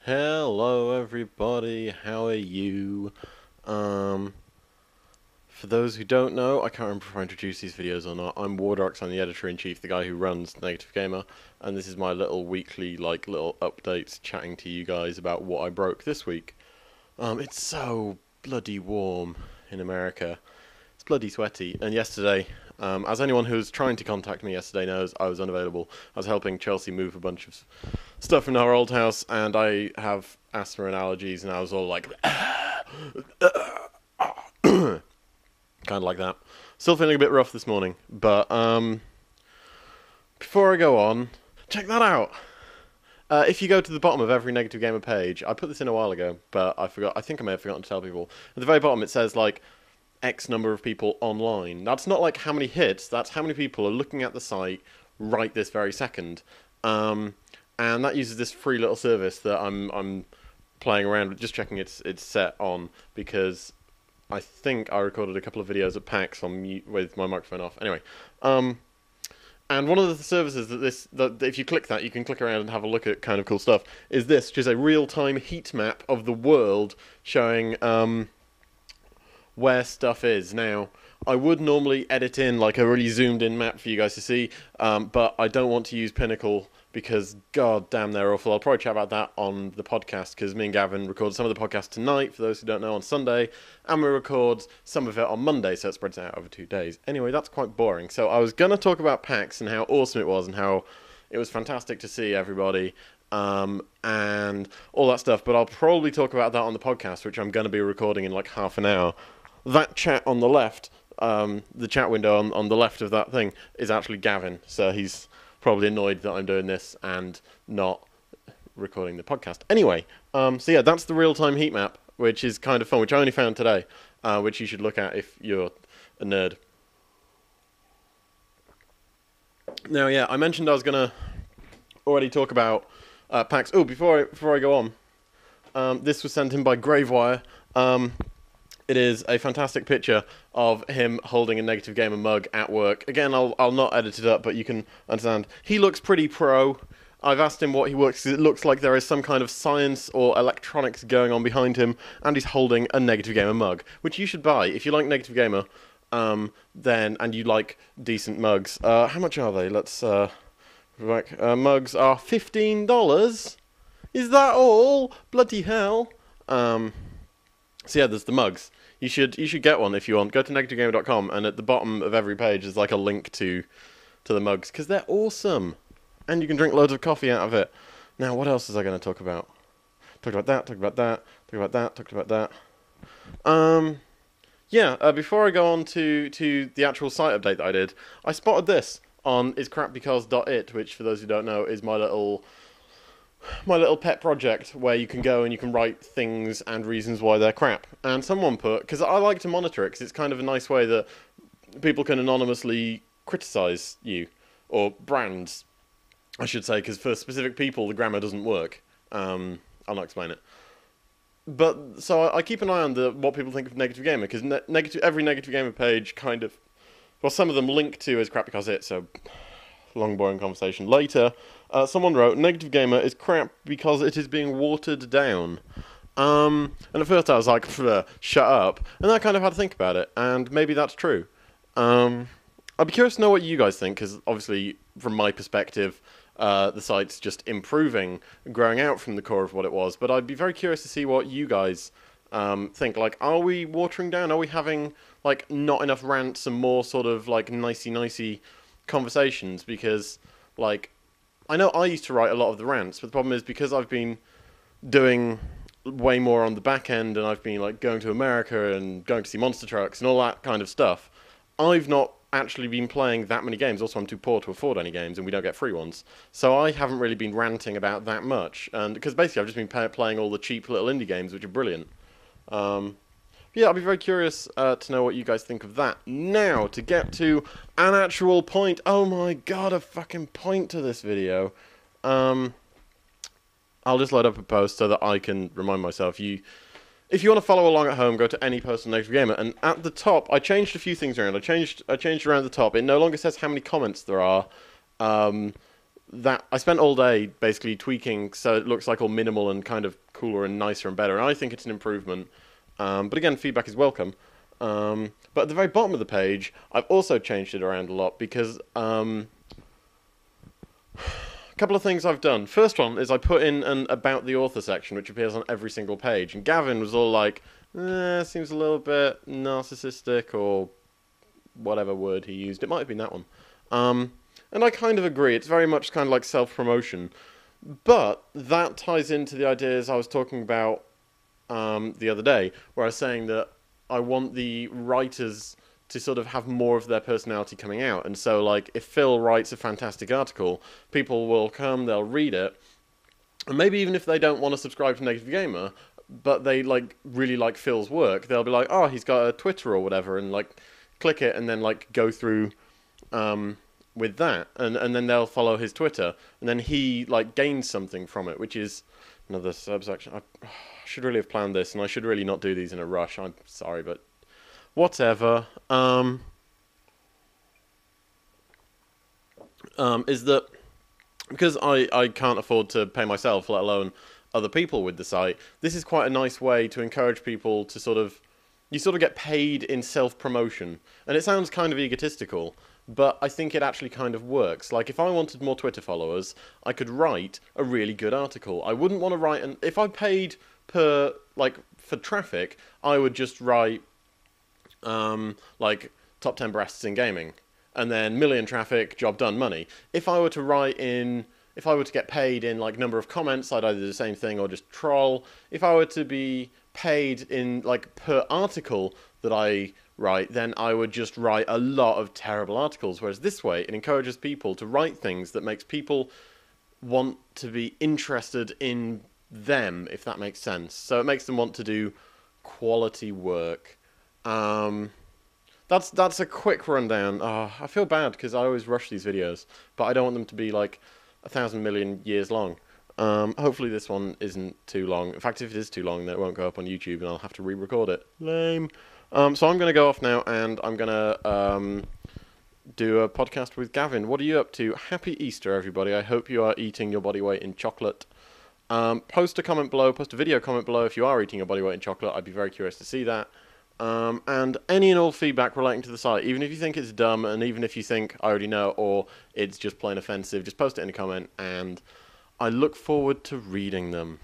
Hello everybody, how are you? For those who don't know, I can't remember if I introduced these videos or not. I'm Wardrox, I'm the editor-in-chief, the guy who runs Negative Gamer, and this is my little weekly, little updates chatting to you guys about what I broke this week. It's so bloody warm in America. It's bloody sweaty, and yesterday, as anyone who was trying to contact me yesterday knows, I was unavailable. I was helping Chelsea move a bunch of stuff in our old house, and I have asthma and allergies, and I was all like, kind of like that. Still feeling a bit rough this morning, but before I go on, check that out. If you go to the bottom of every Negative Gamer page, I put this in a while ago, but I forgot. I think I may have forgotten to tell people. At the very bottom, it says like X number of people online. That's not like how many hits. That's how many people are looking at the site right this very second. And that uses this free little service that I'm playing around with, just checking it's set on, because I think I recorded a couple of videos at PAX on mute with my microphone off. Anyway, and one of the services that if you click that, you can click around and have a look at kind of cool stuff, is this, which is a real-time heat map of the world showing where stuff is. Now, I would normally edit in like a really zoomed-in map for you guys to see, but I don't want to use Pinnacle because, god damn, they're awful. I'll probably chat about that on the podcast, because me and Gavin recorded some of the podcast tonight, for those who don't know, on Sunday, and we record some of it on Monday, so it spreads out over 2 days. Anyway, that's quite boring. So I was going to talk about PAX and how awesome it was, and how it was fantastic to see everybody, and all that stuff, but I'll probably talk about that on the podcast, which I'm going to be recording in like half an hour. That chat on the left, the chat window on the left of that thing, is actually Gavin, so he's probably annoyed that I'm doing this and not recording the podcast. Anyway, so yeah, that's the real-time heat map, which is kind of fun, which I only found today, which you should look at if you're a nerd. Now, yeah, I mentioned I was going to already talk about PAX. Oh, before I go on, this was sent in by Gravewire. It is a fantastic picture of him holding a Negative Gamer mug at work. Again, I'll not edit it up, but you can understand. He looks pretty pro. I've asked him what he works, because it looks like there is some kind of science or electronics going on behind him, and he's holding a Negative Gamer mug, which you should buy. If you like Negative Gamer, and you like decent mugs. How much are they? Let's, mugs are $15. Is that all? Bloody hell. So yeah, there's the mugs. You should get one if you want. Go to negativegamer.com, and at the bottom of every page is like a link to the mugs, because they're awesome, and you can drink loads of coffee out of it. Now, what else was I going to talk about? Talked about that. Talked about that. Talked about that. Talked about that. Yeah. Before I go on to the actual site update that I did, I spotted this on iscrapbecause.it, which, for those who don't know, is my little pet project where you can go and you can write things and reasons why they're crap. And someone put, because I like to monitor it, because it's kind of a nice way that people can anonymously criticize you, or brands, I should say, because for specific people the grammar doesn't work. I'll not explain it. But so I keep an eye on what people think of Negative Gamer, because every Negative Gamer page kind of, well, some of them link to as crap because it, so long boring conversation later. Someone wrote, Negative Gamer is crap because it is being watered down. And at first I was like, shut up. And then I kind of had to think about it, and maybe that's true. I'd be curious to know what you guys think, because obviously, from my perspective, the site's just improving, growing out from the core of what it was. But I'd be very curious to see what you guys think. Like, are we watering down? Are we having, like, not enough rants and more sort of, like, nicey conversations? Because, like, I know I used to write a lot of the rants, but the problem is, because I've been doing way more on the back end, and I've been like going to America and going to see monster trucks and all that kind of stuff, I've not actually been playing that many games. Also, I'm too poor to afford any games, and we don't get free ones, so I haven't really been ranting about that much. And because basically I've just been playing all the cheap little indie games, which are brilliant. Yeah, I'll be very curious to know what you guys think of that. Now, to get to an actual point. Oh my god, a fucking point to this video. I'll just load up a post so that I can remind myself. If you want to follow along at home, go to any post on Negative Gamer, and at the top, I changed a few things around. I changed around the top. It no longer says how many comments there are. that I spent all day basically tweaking so it looks like all minimal and kind of cooler and nicer and better, and I think it's an improvement. But again, feedback is welcome. But at the very bottom of the page, I've also changed it around a lot because a couple of things I've done. First one is I put in an About the Author section, which appears on every single page, and Gavin was all like, seems a little bit narcissistic, or whatever word he used. It might have been that one. And I kind of agree. It's very much kind of like self-promotion. But that ties into the ideas I was talking about the other day, where I was saying that I want the writers to sort of have more of their personality coming out. And so, like, if Phil writes a fantastic article, people will come, they'll read it, and maybe even if they don't want to subscribe to Negative Gamer, but they, like, really like Phil's work, they'll be like, oh, he's got a Twitter or whatever, and, like, click it and then, like, go through with that, and then they'll follow his Twitter, and then he, like, gains something from it, which is another subsection. I should really have planned this, and I should really not do these in a rush. I'm sorry, but whatever. Is that because I can't afford to pay myself, let alone other people with the site, this is quite a nice way to encourage people to sort of, you sort of get paid in self-promotion. And it sounds kind of egotistical, but I think it actually kind of works. Like, if I wanted more Twitter followers, I could write a really good article. I wouldn't want to write if I paid per, like, for traffic, I would just write, like, top 10 breasts in gaming, and then million traffic, job done, money. If I were to get paid in, like, number of comments, I'd either do the same thing or just troll. If I were to be paid in, like, per article that I write, then I would just write a lot of terrible articles. Whereas this way, it encourages people to write things that makes people want to be interested in them, if that makes sense. So it makes them want to do quality work. That's a quick rundown. I feel bad because I always rush these videos, but I don't want them to be like 1,000 million years long. Hopefully this one isn't too long. In fact, if it is too long, then it won't go up on YouTube and I'll have to re-record it. Lame. So I'm going to go off now, and I'm going to do a podcast with Gavin. What are you up to? Happy Easter, everybody. I hope you are eating your body weight in chocolate. Post a comment below, post a video comment below if you are eating your body weight in chocolate. I'd be very curious to see that. And any and all feedback relating to the site, even if you think it's dumb, and even if you think I already know, or it's just plain offensive, just post it in a comment, and I look forward to reading them.